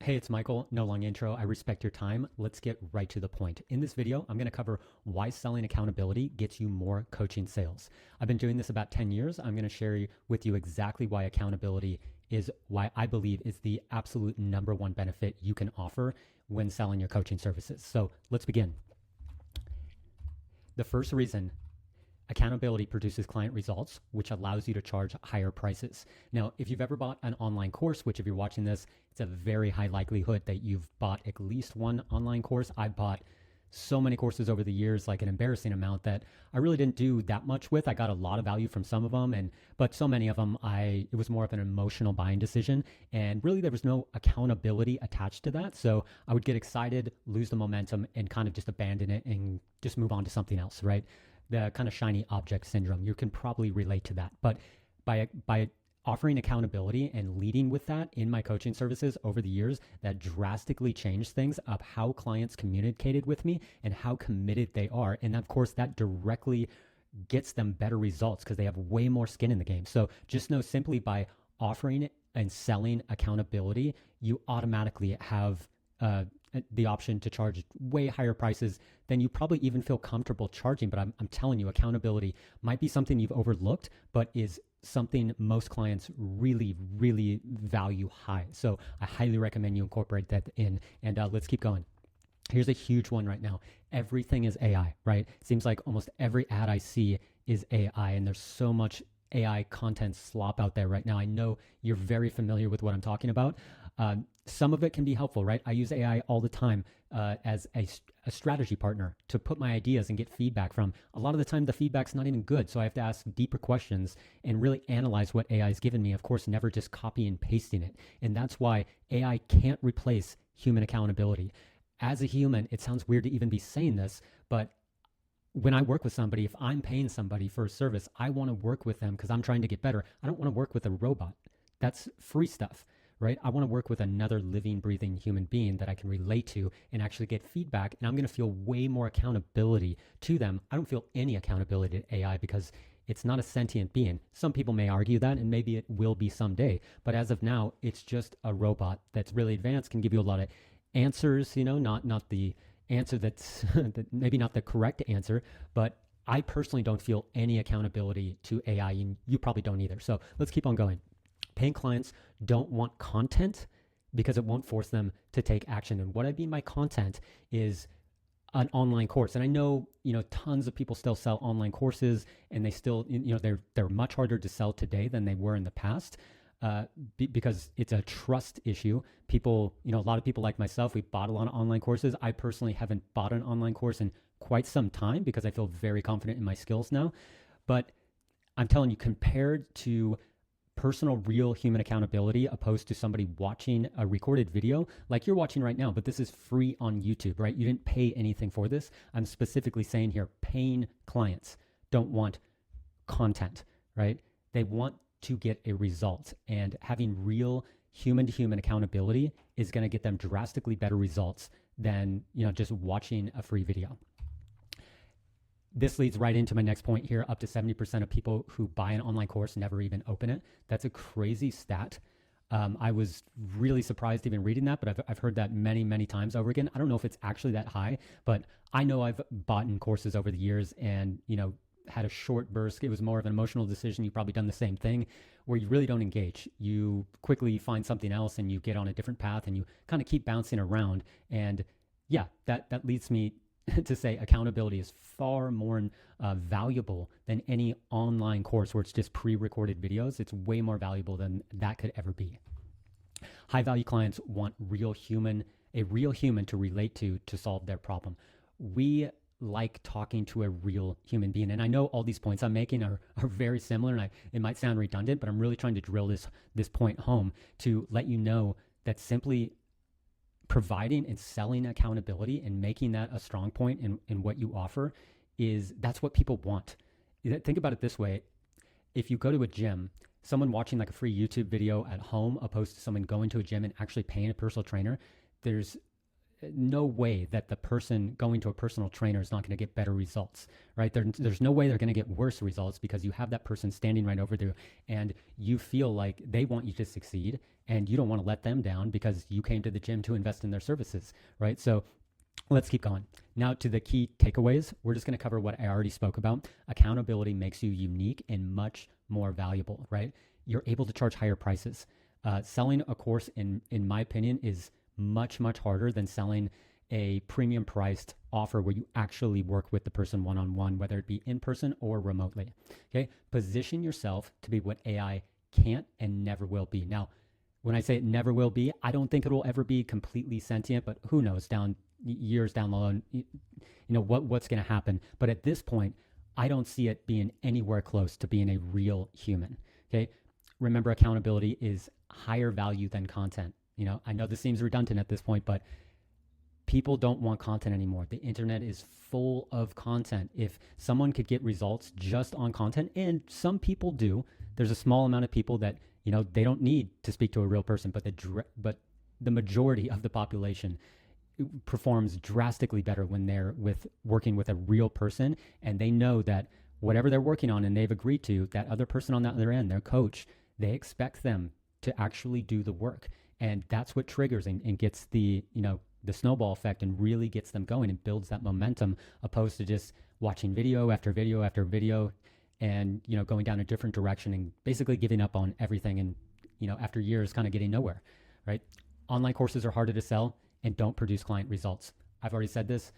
Hey, it's Michael. No long intro. I respect your time. Let's get right to the point. In this video, I'm going to cover why selling accountability gets you more coaching sales. I've been doing this about 10 years. I'm going to share with you exactly why accountability is why I believe is the absolute number one benefit you can offer when selling your coaching services. So let's begin. The first reason accountability produces client results, which allows you to charge higher prices. Now, if you've ever bought an online course, which if you're watching this, it's a very high likelihood that you've bought at least one online course. I've bought so many courses over the years, like an embarrassing amount that I really didn't do that much with. I got a lot of value from some of them, but so many of them, it was more of an emotional buying decision. And really there was no accountability attached to that. So I would get excited, lose the momentum, and kind of just abandon it and just move on to something else, right? The kind of shiny object syndrome. You can probably relate to that. But by offering accountability and leading with that in my coaching services over the years, that drastically changed things of how clients communicated with me and how committed they are. And of course, that directly gets them better results because they have way more skin in the game. So just know simply by offering and selling accountability, you automatically have the option to charge way higher prices than you probably even feel comfortable charging. But I'm telling you, accountability might be something you've overlooked, but is something most clients really, really value high. So I highly recommend you incorporate that in. And let's keep going. Here's a huge one right now. Everything is AI, right? Seems like almost every ad I see is AI, and there's so much AI content slop out there right now. I know you're very familiar with what I'm talking about. Some of it can be helpful, right? I use AI all the time as a strategy partner to put my ideas and get feedback from. A lot of the time, the feedback's not even good. So I have to ask deeper questions and really analyze what AI has given me. Of course, never just copy and pasting it. And that's why AI can't replace human accountability. As a human, it sounds weird to even be saying this, but when I work with somebody, if I'm paying somebody for a service, I want to work with them because I'm trying to get better. I don't want to work with a robot. That's free stuff, right? I want to work with another living, breathing human being that I can relate to and actually get feedback. And I'm going to feel way more accountability to them. I don't feel any accountability to AI because it's not a sentient being. Some people may argue that, and maybe it will be someday. But as of now, it's just a robot that's really advanced, can give you a lot of answers, not the answer that's maybe not the correct answer, but I personally don't feel any accountability to AI, and you probably don't either. So let's keep on going. Paying clients don't want content because it won't force them to take action. And what I mean by content is an online course. And I know, tons of people still sell online courses, and they still, they're much harder to sell today than they were in the past. Because it's a trust issue. People, a lot of people like myself, we bought a lot of online courses. I personally haven't bought an online course in quite some time because I feel very confident in my skills now. But I'm telling you, compared to personal, real human accountability opposed to somebody watching a recorded video like you're watching right now, but this is free on YouTube, right? You didn't pay anything for this. I'm specifically saying here, paying clients don't want content, right? They want to get a result, and having real human-to-human accountability is going to get them drastically better results than just watching a free video. This leads right into my next point here. Up to 70% of people who buy an online course never even open it. That's a crazy stat. I was really surprised even reading that, but I've heard that many, many times over again. I don't know if it's actually that high, but I know I've bought in courses over the years and had a short burst. It was more of an emotional decision. You've probably done the same thing where you really don't engage. You quickly find something else and you get on a different path and you kind of keep bouncing around. And yeah, that leads me to say accountability is far more valuable than any online course where it's just pre-recorded videos. It's way more valuable than that could ever be. High value clients want a real human to relate to solve their problem. We like talking to a real human being. And I know all these points I'm making are very similar, and it might sound redundant, but I'm really trying to drill this point home to let you know that simply providing and selling accountability and making that a strong point in what you offer that's what people want. Think about it this way. If you go to a gym, someone watching like a free YouTube video at home opposed to someone going to a gym and actually paying a personal trainer, there's no way that the person going to a personal trainer is not going to get better results, right? There's no way they're going to get worse results because you have that person standing right over there and you feel like they want you to succeed and you don't want to let them down because you came to the gym to invest in their services, right? So let's keep going. Now to the key takeaways. We're just going to cover what I already spoke about. Accountability makes you unique and much more valuable, right? You're able to charge higher prices. Selling a course, in my opinion, is much, much harder than selling a premium priced offer where you actually work with the person one-on-one, whether it be in person or remotely. Okay. Position yourself to be what AI can't and never will be. Now, when I say it never will be, I don't think it will ever be completely sentient, but who knows, years down the line, what's going to happen. But at this point, I don't see it being anywhere close to being a real human. Okay. Remember, accountability is higher value than content. I know this seems redundant at this point, but people don't want content anymore. The internet is full of content. If someone could get results just on content, and some people do, there's a small amount of people that, they don't need to speak to a real person, but the majority of the population performs drastically better when they're working with a real person, and they know that whatever they're working on and they've agreed to, that other person on the other end, their coach, they expect them to actually do the work. And that's what triggers and gets the snowball effect and really gets them going and builds that momentum, opposed to just watching video after video after video and, going down a different direction and basically giving up on everything and, after years kind of getting nowhere, right? Online courses are harder to sell and don't produce client results. I've already said this.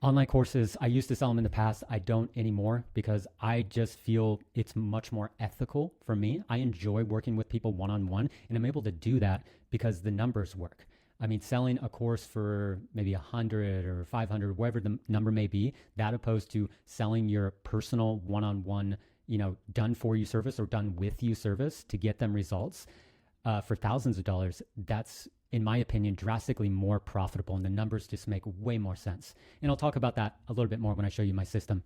Online courses, I used to sell them in the past. I don't anymore because I just feel it's much more ethical for me. I enjoy working with people one-on-one, and I'm able to do that because the numbers work. I mean, selling a course for maybe 100 or 500, whatever the number may be, that opposed to selling your personal one-on-one, done for you service or done with you service to get them results for thousands of dollars, that's, in my opinion, drastically more profitable, and the numbers just make way more sense. And I'll talk about that a little bit more when I show you my system.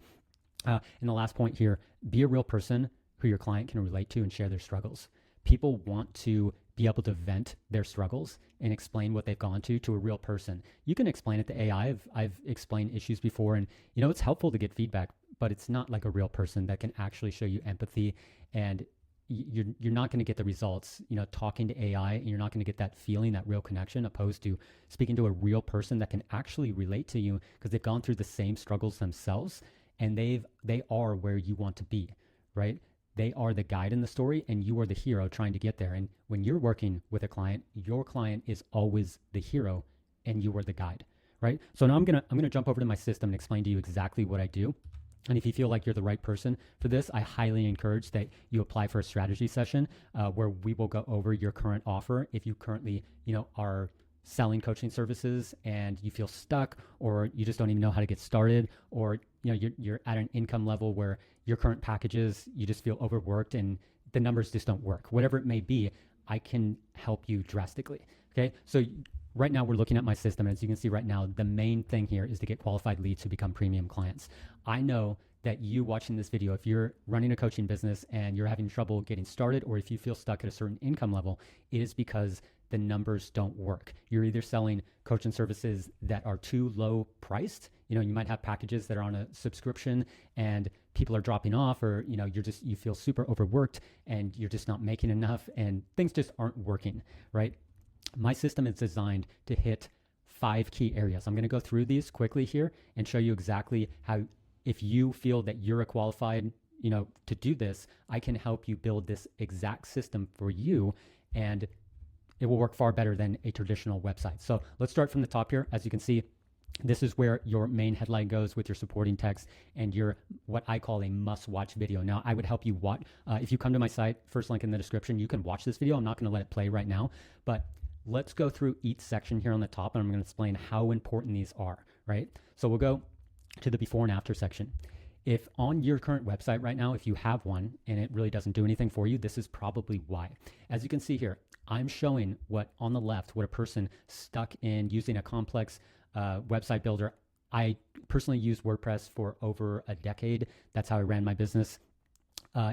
And the last point here, be a real person who your client can relate to and share their struggles. People want to be able to vent their struggles and explain what they've gone to a real person. You can explain it to AI. I've explained issues before, and it's helpful to get feedback, but it's not like a real person that can actually show you empathy, and you're not going to get the results, talking to AI, and you're not going to get that feeling, that real connection, opposed to speaking to a real person that can actually relate to you because they've gone through the same struggles themselves, and they are where you want to be, right? They are the guide in the story, and you are the hero trying to get there. And when you're working with a client, your client is always the hero, and you are the guide, right? So now I'm gonna jump over to my system and explain to you exactly what I do. And if you feel like you're the right person for this, I highly encourage that you apply for a strategy session where we will go over your current offer. If you currently, are selling coaching services and you feel stuck, or you just don't even know how to get started, or you're at an income level where your current packages, you just feel overworked and the numbers just don't work, whatever it may be, I can help you drastically. Okay. So right now we're looking at my system. And as you can see right now, the main thing here is to get qualified leads to become premium clients. I know that you watching this video, if you're running a coaching business and you're having trouble getting started, or if you feel stuck at a certain income level, it is because the numbers don't work. You're either selling coaching services that are too low priced. You might have packages that are on a subscription and people are dropping off, or, you feel super overworked and you're just not making enough and things just aren't working, right? My system is designed to hit 5 key areas. I'm going to go through these quickly here and show you exactly how, if you feel that you're a qualified, to do this, I can help you build this exact system for you, and it will work far better than a traditional website. So let's start from the top here. As you can see, this is where your main headline goes with your supporting text and your, what I call a must-watch video. Now, I would help you watch, if you come to my site, first link in the description, you can watch this video. I'm not going to let it play right now, but let's go through each section here on the top, and I'm going to explain how important these are, right? So we'll go to the before and after section. If on your current website right now, if you have one and it really doesn't do anything for you, this is probably why. As you can see here, I'm showing what on the left, what a person stuck in using a complex website builder. I personally used WordPress for over a decade. That's how I ran my business.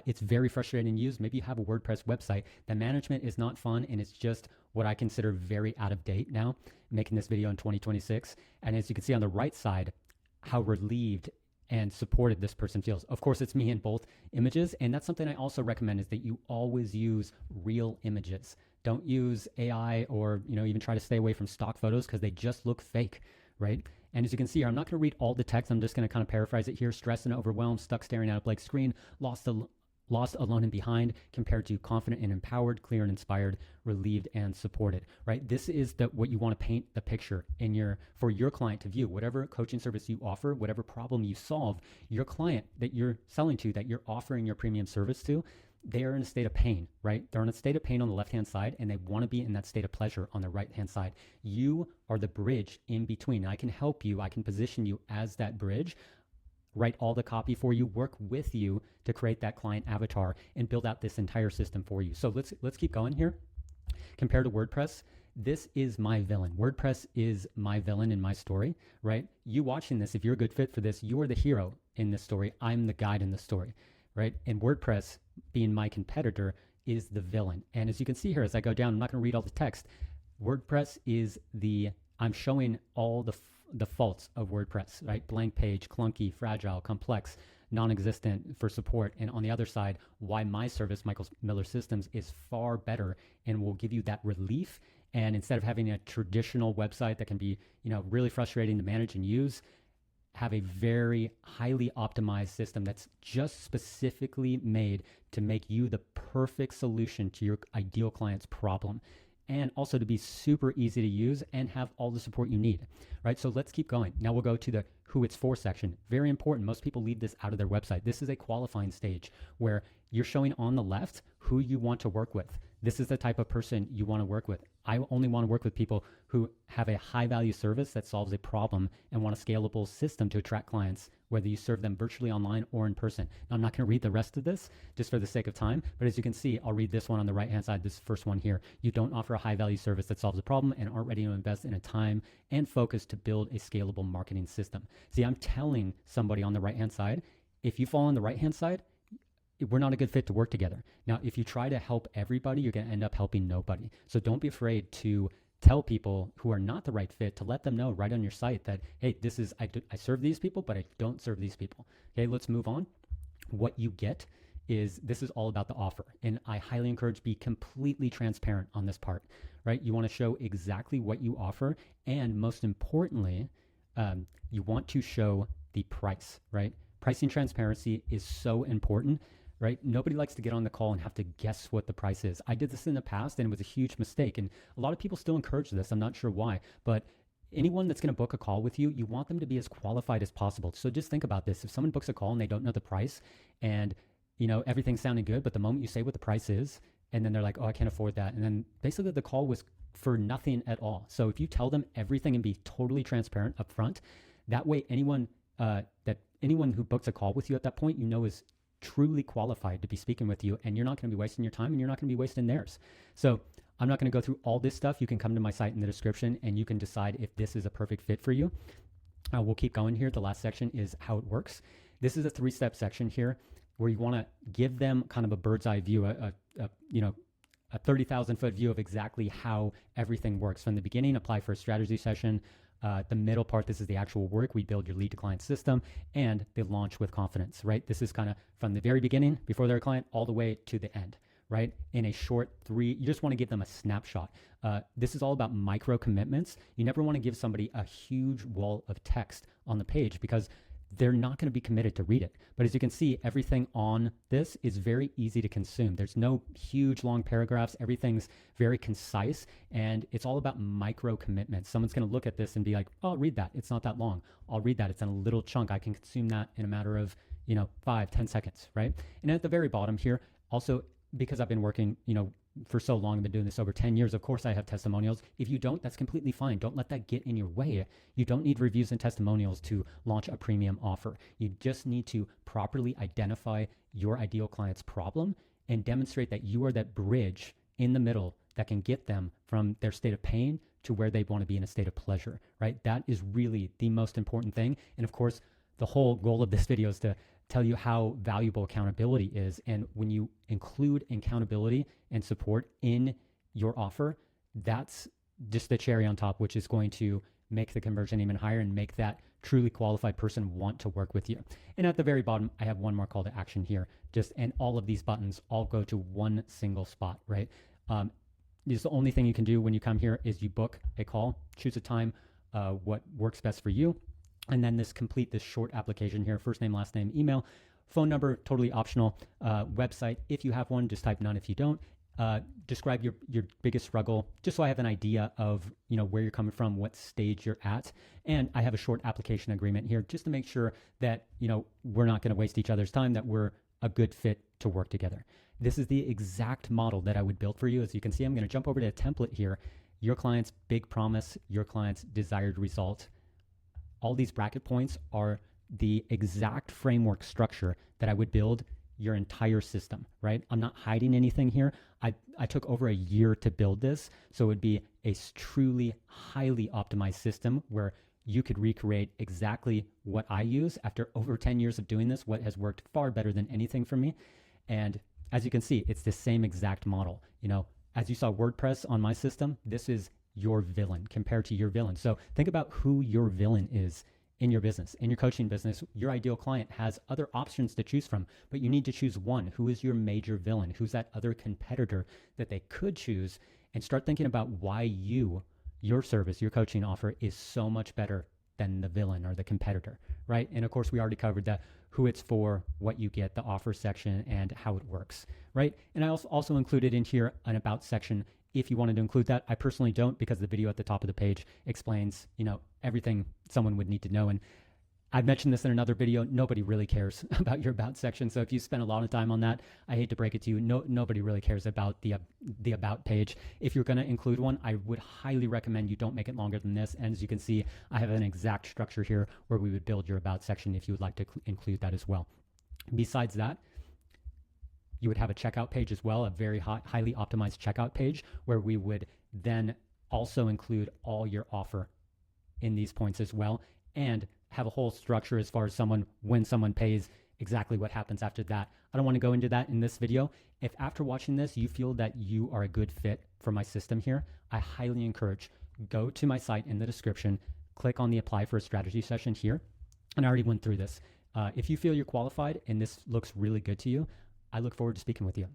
It's very frustrating to use. Maybe you have a WordPress website. The management is not fun, and it's just what I consider very out of date now, making this video in 2026. And as you can see on the right side, how relieved and supported this person feels. Of course, it's me in both images. And that's something I also recommend, is that you always use real images. Don't use AI or, even try to stay away from stock photos, because they just look fake, right? And as you can see here, I'm not going to read all the text. I'm just going to kind of paraphrase it here. Stressed and overwhelmed, stuck staring at a blank screen, lost alone and behind, compared to confident and empowered, clear and inspired, relieved and supported, right? This is what you want to paint the picture for your client to view. Whatever coaching service you offer, whatever problem you solve, your client that you're selling to, that you're offering your premium service to, they are in a state of pain, right? They're in a state of pain on the left-hand side, and they want to be in that state of pleasure on the right-hand side. You are the bridge in between. And I can help you. I can position you as that bridge, write all the copy for you, work with you to create that client avatar, and build out this entire system for you. So let's keep going here. Compared to WordPress, this is my villain. WordPress is my villain in my story, right? You watching this, if you're a good fit for this, you are the hero in this story. I'm the guide in the story, right? And WordPress, being my competitor, is the villain. And as you can see here, as I go down, I'm not going to read all the text. WordPress is I'm showing all the faults of WordPress, right? Blank page, clunky, fragile, complex, non-existent for support. And on the other side, why my service, Michael Miller Systems, is far better and will give you that relief. And instead of having a traditional website that can be, really frustrating to manage and use, have a very highly optimized system that's just specifically made to make you the perfect solution to your ideal client's problem. And also to be super easy to use and have all the support you need, right? So let's keep going. Now we'll go to the who it's for section. Very important. Most people leave this out of their website. This is a qualifying stage where you're showing on the left who you want to work with. This is the type of person you want to work with. I only want to work with people who have a high value service that solves a problem and want a scalable system to attract clients, whether you serve them virtually, online, or in person. Now, I'm not going to read the rest of this just for the sake of time, but as you can see, I'll read this one on the right-hand side, this first one here. You don't offer a high value service that solves a problem and aren't ready to invest in a time and focus to build a scalable marketing system. See, I'm telling somebody on the right-hand side, if you fall on the right-hand side, we're not a good fit to work together. Now, if you try to help everybody, you're going to end up helping nobody. So don't be afraid to tell people who are not the right fit, to let them know right on your site that, hey, I serve these people, but I don't serve these people. Okay, let's move on. What you get is, this is all about the offer. And I highly encourage, be completely transparent on this part, right? You want to show exactly what you offer. And most importantly, you want to show the price, right? Pricing transparency is so important, right? Nobody likes to get on the call and have to guess what the price is. I did this in the past and it was a huge mistake. And a lot of people still encourage this. I'm not sure why, but anyone that's going to book a call with you, you want them to be as qualified as possible. So just think about this. If someone books a call and they don't know the price and, everything's sounding good, but the moment you say what the price is, and then they're like, oh, I can't afford that. And then basically the call was for nothing at all. So if you tell them everything and be totally transparent up front, that way anyone who books a call with you at that point, is truly qualified to be speaking with you, and you're not going to be wasting your time and you're not going to be wasting theirs. So I'm not going to go through all this stuff. You can come to my site in the description and you can decide if this is a perfect fit for you. We'll keep going here. The last section is how it works. This is a 3-step section here where you want to give them kind of a bird's eye view, a 30,000 foot view of exactly how everything works. From the beginning, apply for a strategy session. The middle part, this is the actual work. We build your lead to client system, and they launch with confidence, right? This is kind of from the very beginning, before they're a client, all the way to the end, right? In a short you just want to give them a snapshot. This is all about micro commitments. You never want to give somebody a huge wall of text on the page because they're not going to be committed to read it. But as you can see, everything on this is very easy to consume. There's no huge long paragraphs. Everything's very concise, and it's all about micro commitments. Someone's going to look at this and be like, oh, I'll read that. It's not that long. I'll read that. It's in a little chunk. I can consume that in a matter of, 5-10 seconds, right? And at the very bottom here, also, because I've been working, for so long, I've been doing this over 10 years. Of course, I have testimonials. If you don't, that's completely fine. Don't let that get in your way. You don't need reviews and testimonials to launch a premium offer. You just need to properly identify your ideal client's problem and demonstrate that you are that bridge in the middle that can get them from their state of pain to where they want to be in a state of pleasure, right? That is really the most important thing. And of course, the whole goal of this video is to tell you how valuable accountability is. And when you include accountability and support in your offer, that's just the cherry on top, which is going to make the conversion even higher and make that truly qualified person want to work with you. And at the very bottom, I have one more call to action here. And all of these buttons all go to one single spot, right? The only thing you can do when you come here is you book a call, choose a time, what works best for you, and then complete this short application here: first name, last name, email, phone number, totally optional, website. If you have one, just type none if you don't. Describe your biggest struggle, just so I have an idea of where you're coming from, what stage you're at. And I have a short application agreement here just to make sure that we're not going to waste each other's time, that we're a good fit to work together. This is the exact model that I would build for you. As you can see, I'm going to jump over to a template here. Your client's big promise, your client's desired result. All these bracket points are the exact framework structure that I would build your entire system, right? I'm not hiding anything here. I took over a year to build this, so it would be a truly highly optimized system where you could recreate exactly what I use after over 10 years of doing this, what has worked far better than anything for me. And as you can see, it's the same exact model. As you saw WordPress on my system, this is your villain compared to your villain. So think about who your villain is in your business, in your coaching business. Your ideal client has other options to choose from, but you need to choose one. Who is your major villain? Who's that other competitor that they could choose? And start thinking about why your service, your coaching offer is so much better than the villain or the competitor, right? And of course, we already covered that: who it's for, what you get, the offer section, and how it works, right? And I also included in here an about section if you wanted to include that. I personally don't, because the video at the top of the page explains, everything someone would need to know. And I've mentioned this in another video. Nobody really cares about your about section. So if you spend a lot of time on that, I hate to break it to you, nobody really cares about the about page. If you're going to include one, I would highly recommend you don't make it longer than this. And as you can see, I have an exact structure here where we would build your about section if you would like to include that as well. Besides that, you would have a checkout page as well, a very highly optimized checkout page, where we would then also include all your offer in these points as well, and have a whole structure as far as when someone pays, exactly what happens after that. I don't want to go into that in this video. If after watching this, you feel that you are a good fit for my system here, I highly encourage, go to my site in the description, click on the apply for a strategy session here. And I already went through this. If you feel you're qualified and this looks really good to you, I look forward to speaking with you.